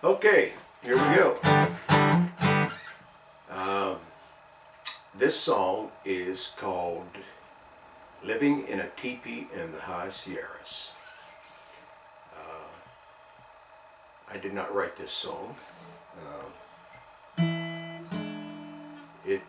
Okay, here we go. Um, this song is called Living in a Teepee in the High Sierras. I did not write this song. It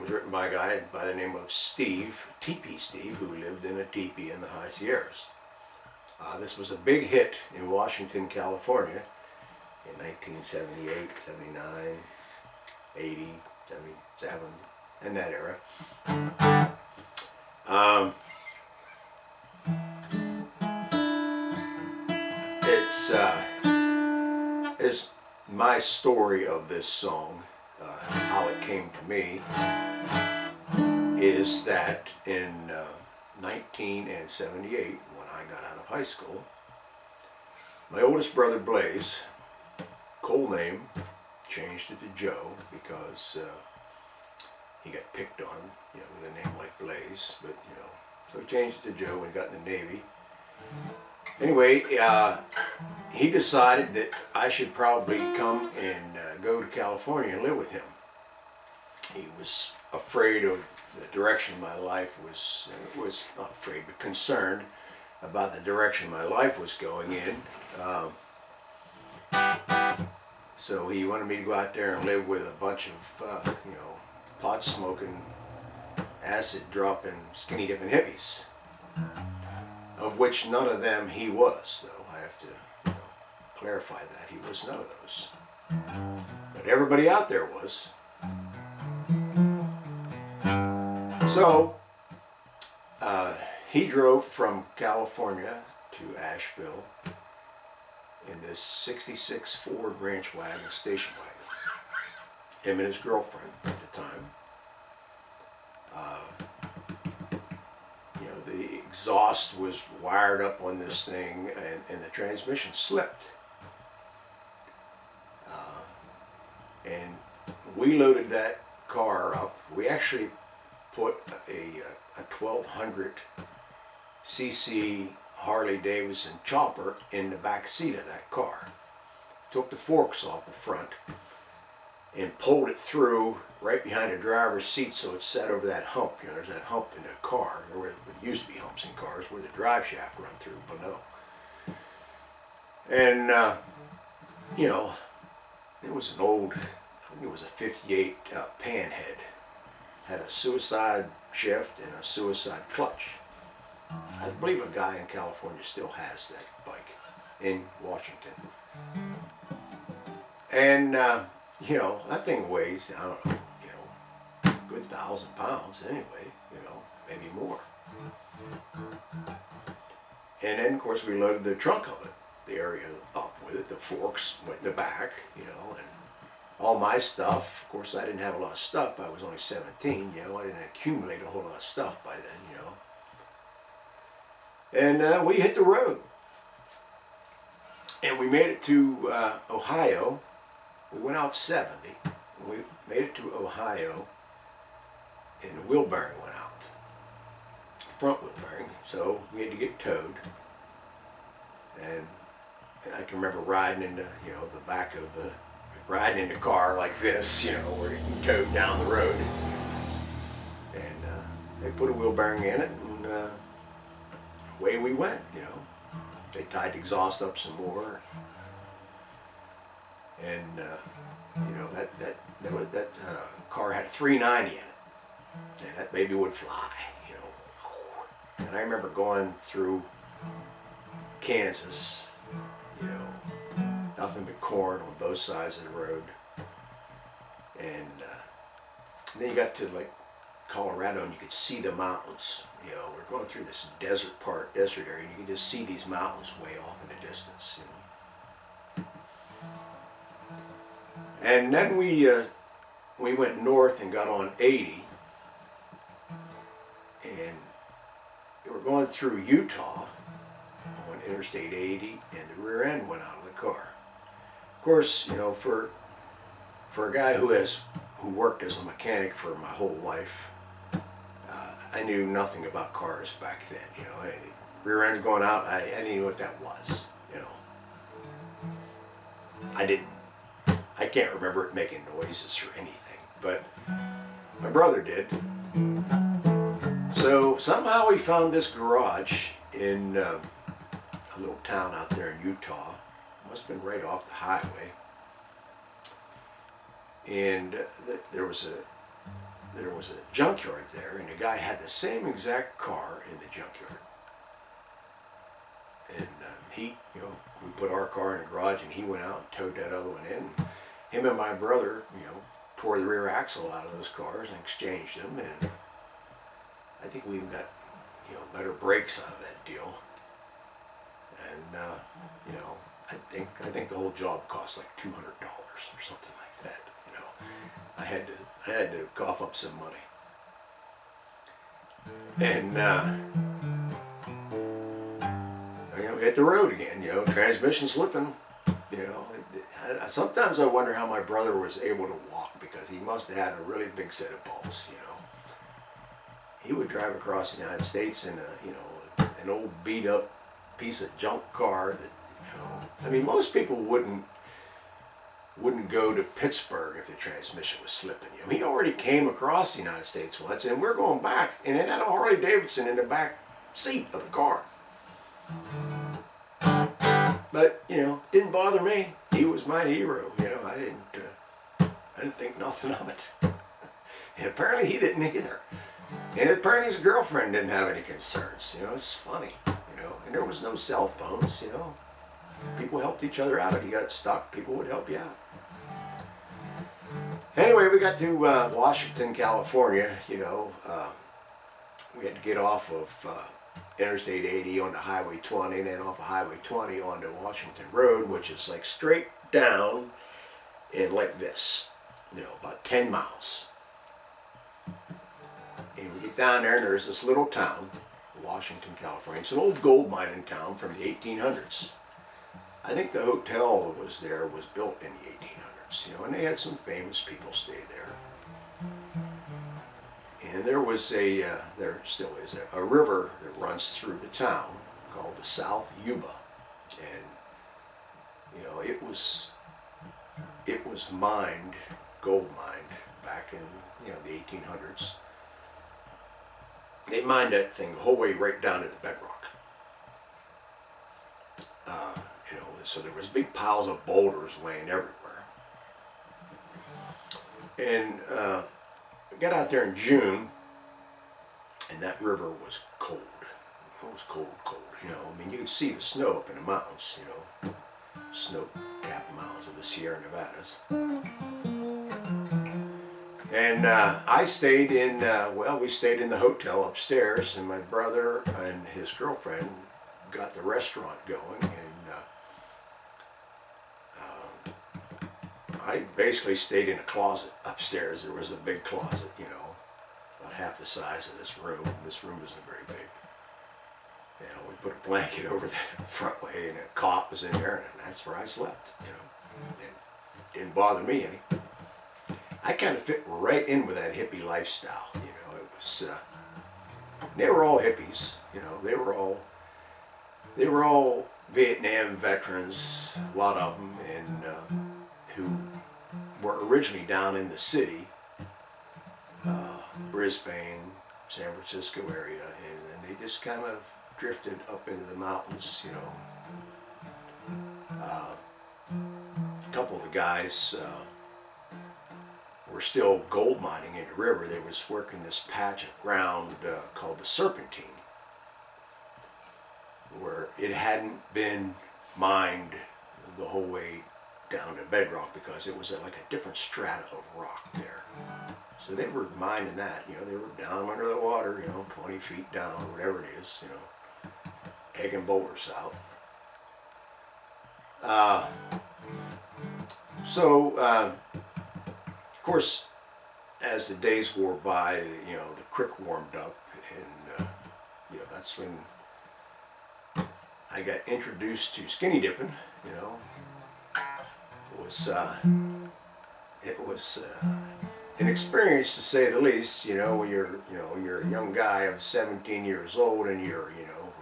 was written by a guy by the name of Steve, Teepee Steve, who lived in a teepee in the High Sierras. This was a big hit in Washington, California in 1978, 79, 80, 77, in that era. It's my story of this song, how it came to me, is that in 1978, when I got out of high school, my oldest brother Blaze, cool name, changed it to Joe because he got picked on, with a name like Blaze, but so he changed it to Joe when he got in the Navy. Anyway, he decided that I should probably come and go to California and live with him. He was afraid of the direction my life was not afraid, but concerned about the direction my life was going in. So he wanted me to go out there and live with a bunch of, pot smoking, acid dropping, skinny dipping hippies, of which none of them he was, though. I have to clarify that. He was none of those. But everybody out there was. So, he drove from California to Asheville in this 66 Ford ranch wagon, station wagon. Him and his girlfriend at the time. The exhaust was wired up on this thing, and the transmission slipped. And we loaded that car up. We actually put a 1200 cc Harley Davidson chopper in the back seat of that car. Took the forks off the front and pulled it through right behind the driver's seat so it sat over that hump. There's that hump in the car. There used to be humps in cars where the drive shaft run through, but no. And, it was an old, I think it was a 58 Panhead. Had a suicide shift and a suicide clutch. I believe a guy in California still has that bike in Washington. And, that thing weighs, I don't know, a good 1,000 pounds anyway, maybe more. And then, of course, we loaded the trunk of it, the area up with it. The forks went in the back, and all my stuff. Of course, I didn't have a lot of stuff. I was only 17, I didn't accumulate a whole lot of stuff by then, And we hit the road. And we made it to Ohio. We went out 70. We made it to Ohio, and the wheel bearing went out. Front wheel bearing. So we had to get towed. And I can remember riding into, the back of riding in the car like this, we're getting towed down the road. And they put a wheel bearing in it, and away we went, They tied the exhaust up some more. And, that car had a 390 in it. And that baby would fly, And I remember going through Kansas, nothing but corn on both sides of the road. And then you got to Colorado and you could see the mountains. We're going through this desert area, and you can just see these mountains way off in the distance. And then we went north and got on 80, and we were going through Utah on Interstate 80, and the rear end went out of the car. Of course, for a guy who worked as a mechanic for my whole life, I knew nothing about cars back then. Rear end going out, I didn't know what that was. I can't remember it making noises or anything, but my brother did. So somehow we found this garage in a little town out there in Utah. Must have been right off the highway. And there was a junkyard there, and the guy had the same exact car in the junkyard. And we put our car in the garage, and he went out and towed that other one in. Him and my brother, tore the rear axle out of those cars and exchanged them, and I think we even got, better brakes out of that deal. And I think the whole job cost like $200 or something like that. I had to cough up some money. And hit the road again. Transmission slipping. Sometimes I wonder how my brother was able to walk, because he must have had a really big set of balls. He would drive across the United States in an old beat up piece of junk car that, most people wouldn't go to Pittsburgh if the transmission was slipping. He already came across the United States once, and we're going back, and it had a Harley Davidson in the back seat of the car. But didn't bother me. He was my hero. I didn't think nothing of it. And apparently he didn't either. And apparently his girlfriend didn't have any concerns. It's funny. And there was no cell phones. People helped each other out. If you got stuck, people would help you out. Anyway, we got to Washington, California. We had to get off of Interstate 80 onto Highway 20, and then off of Highway 20 onto Washington Road, which is like straight down and like this, about 10 miles. And we get down there, and there's this little town, Washington, California. It's an old gold mining town from the 1800s. I think the hotel that was there was built in the 1800s, and they had some famous people stay there. And there still is a river that runs through the town called the South Yuba, and it was gold mined back in the 1800s. They mined that thing the whole way right down to the bedrock. So there was big piles of boulders laying everywhere. And we got out there in June, and that river was cold. It was cold. You could see the snow up in the mountains, snow-capped mountains of the Sierra Nevadas. And I stayed in, we stayed in the hotel upstairs, and my brother and his girlfriend got the restaurant going, and I basically stayed in a closet upstairs. There was a big closet, about half the size of this room. This room isn't very big. We put a blanket over the front way, and a cot was in there, and that's where I slept, It didn't bother me any. I kind of fit right in with that hippie lifestyle, it was, they were all hippies, they were all Vietnam veterans, a lot of them, and who were originally down in the city, Brisbane, San Francisco area, and they just kind of drifted up into the mountains, A couple of the guys were still gold mining in the river. They was working this patch of ground called the Serpentine, where it hadn't been mined the whole way down to bedrock, because it was like a different strata of rock there. So they were mining that, they were down under the water, 20 feet down, whatever it is, taking boulders out. Of course, as the days wore by, the creek warmed up, and that's when I got introduced to skinny dipping. It was an experience, to say the least. When you're a young guy of 17 years old, and you're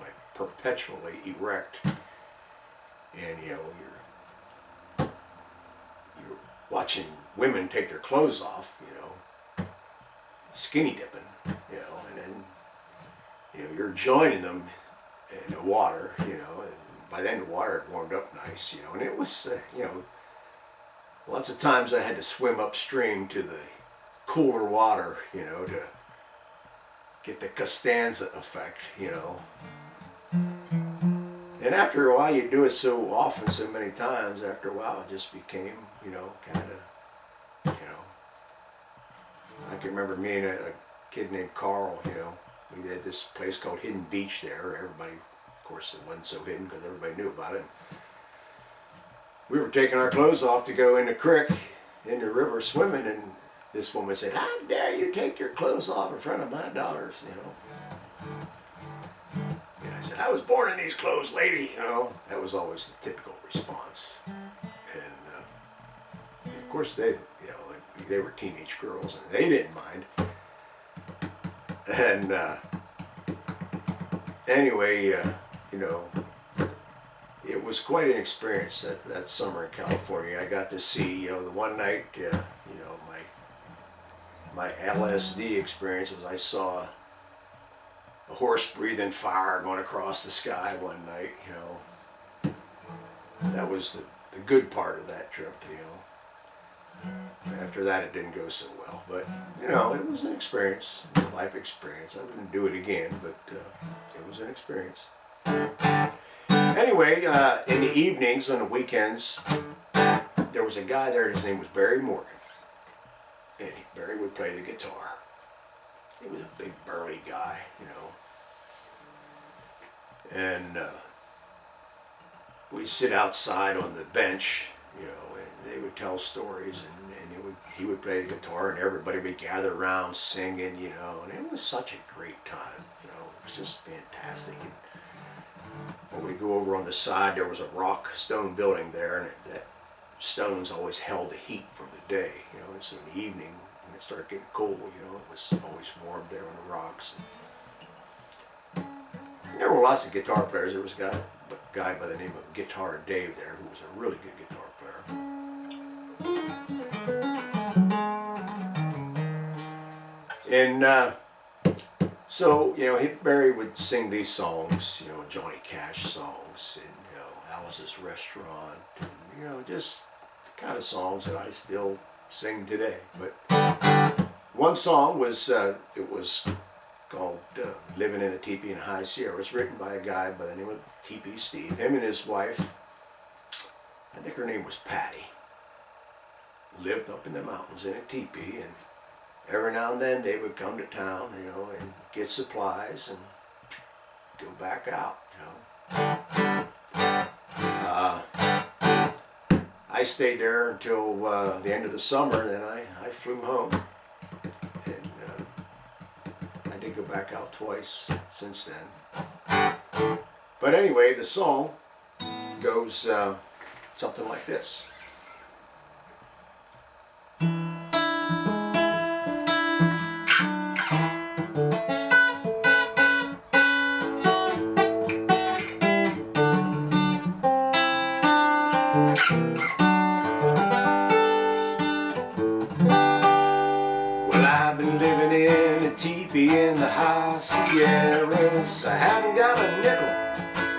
like perpetually erect, and you're watching women take their clothes off, skinny dipping, and then, you're joining them in the water, and by then the water had warmed up nice, and it was, lots of times I had to swim upstream to the cooler water, to get the Costanza effect, And after a while, you do it so often, so many times, after a while it just became, kind of, I can remember me and a kid named Carl, we had this place called Hidden Beach there. Everybody, of course, it wasn't so hidden because everybody knew about it. We were taking our clothes off to go in the creek, in the river swimming, and this woman said, "How dare you take your clothes off in front of my daughters," And I said, "I was born in these clothes, lady," That was always the typical response. And of course, they were teenage girls, and they didn't mind. And anyway, it was quite an experience that summer in California. I got to see, the one night, my LSD experience was I saw a horse breathing fire going across the sky one night, That was the good part of that trip, After that, it didn't go so well, but, it was an experience, a life experience. I wouldn't do it again, but it was an experience. Anyway, in the evenings, on the weekends, there was a guy there, his name was Barry Morgan, and Barry would play the guitar. He was a big, burly guy, And we'd sit outside on the bench, and they would tell stories, and he would play the guitar, and everybody would gather around singing, and it was such a great time, it was just fantastic. And when we go over on the side, there was a rock stone building there, and that stones always held the heat from the day, and so in the evening, when it started getting cold, it was always warm there on the rocks. There were lots of guitar players. There was a guy by the name of Guitar Dave there who was a really good guitar player. And so, Barry would sing these songs, Johnny Cash songs, and, Alice's Restaurant, and, just the kind of songs that I still sing today. But one song was, it was called Living in a Teepee in High Sierra. It was written by a guy by the name of Teepee Steve. Him and his wife, I think her name was Patty, lived up in the mountains in a teepee, and every now and then they would come to town, and get supplies and go back out, I stayed there until the end of the summer, and then I flew home. And I did go back out twice since then. But anyway, the song goes something like this. Well, I've been living in a teepee in the high Sierras. I haven't got a nickel,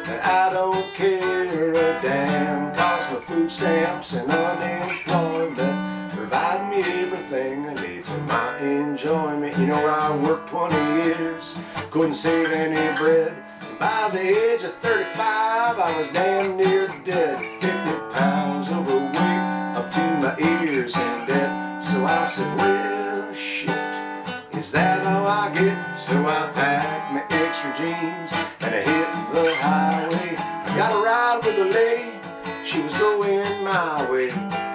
but I don't care a damn, 'cause my food stamps and unemployment provide me everything I need for my enjoyment. I worked 20 years, couldn't save any bread. By the age of 35, I was damn near dead. 50 pounds overweight, up to my ears in debt. So I said, well, shit, is that all I get? So I packed my extra jeans and I hit the highway. I got a ride with a lady, she was going my way.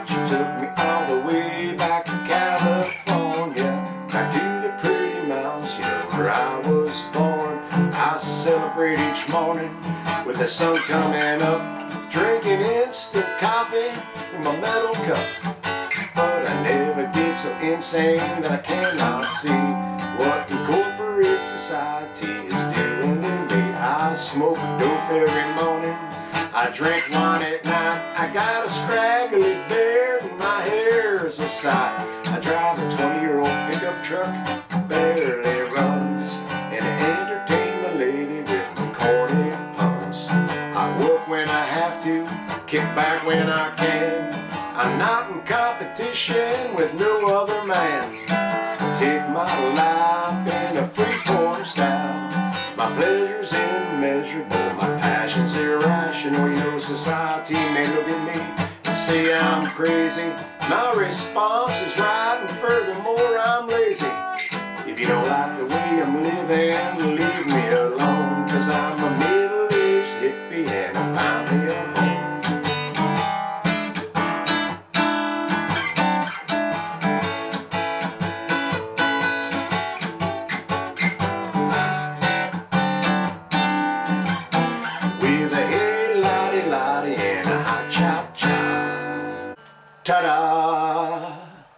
She took me all the way back to California, back to the pretty mountains, where I was born. I celebrate each morning with the sun coming up, drinking instant coffee in my metal cup. But I never get so insane that I cannot see what the corporate society is doing to me. I smoke dope every morning, I drink wine at night. I got a scraggly beard and my hair sight. I drive a 20-year-old pickup truck, barely runs, and I entertain my lady with my corny puns. I work when I have to, kick back when I can. I'm not in competition with no other man. I take my life in a free-form style. My pleasure's immeasurable, my passion's irrational. You know, society may look at me and say I'm crazy. My response is right, and furthermore, I'm lazy. If you don't like the way I'm living, leave me alone, 'cause I'm a middle-aged hippie and I found me a home. With a hey-lottie-lottie and a hot cha-cha. Ta-da!